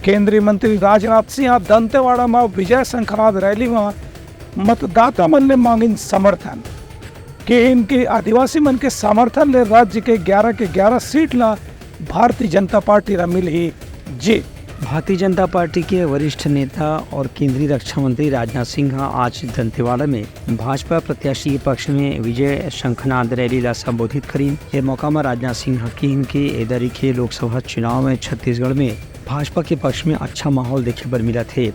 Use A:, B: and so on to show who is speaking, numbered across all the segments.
A: केंद्रीय मंत्री राजनाथ सिंह दंतेवाड़ा में विजय शंखनाद रैली में मतदाता मन ने मांगिन समर्थन कि इनके आदिवासी मन के समर्थन ले राज्य के 11 सीट ला भारतीय जनता पार्टी रा मिली जीत।
B: भारतीय जनता पार्टी के वरिष्ठ नेता और केंद्रीय रक्षा मंत्री राजनाथ सिंह आज दंतेवाड़ा में भाजपा प्रत्याशी के पक्ष में विजय शंखनाद रैली ला संबोधित करी। ये मौका में राजनाथ सिंह के एदरी के लोकसभा चुनाव में छत्तीसगढ़ में भाजपा के पक्ष में अच्छा माहौल देखे पर मिला थे।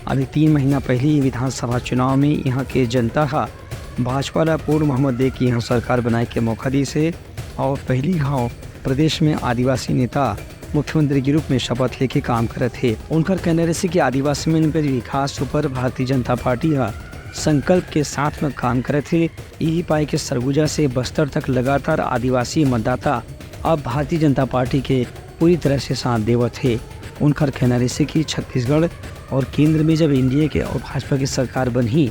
B: अभी 3 महीना पहले विधानसभा चुनाव में यहाँ के जनता का भाजपा ला पूर्ण बहुमत दे के यहाँ सरकार बनाए के मौका दी से और पहली गाँव प्रदेश में आदिवासी नेता मुख्यमंत्री के रूप में शपथ लेके काम करे थे। उनका कहना रहे कि आदिवासी में इनके विकास ऊपर भारतीय जनता पार्टी का संकल्प के साथ में काम करे थे। यही पाए के सरगुजा से बस्तर तक लगातार आदिवासी मतदाता अब भारतीय जनता पार्टी के पूरी तरह से साथ देवत थे। उनका कहना रहे कि छत्तीसगढ़ और केंद्र में जब एनडीए के और भाजपा की सरकार बनी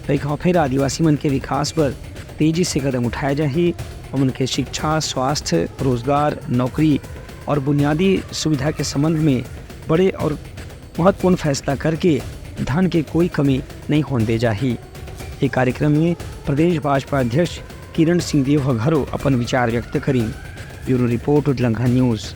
B: तो फिर आदिवासी मन के विकास पर तेजी से कदम उठाया जाए और उनके शिक्षा, स्वास्थ्य, रोजगार, नौकरी और बुनियादी सुविधा के संबंध में बड़े और महत्वपूर्ण फैसला करके धन की कोई कमी नहीं होने दे जाही। ये कार्यक्रम में प्रदेश भाजपा अध्यक्ष किरण सिंहदेव घरों अपन विचार व्यक्त करी। ब्यूरो रिपोर्ट उदलंघा न्यूज़।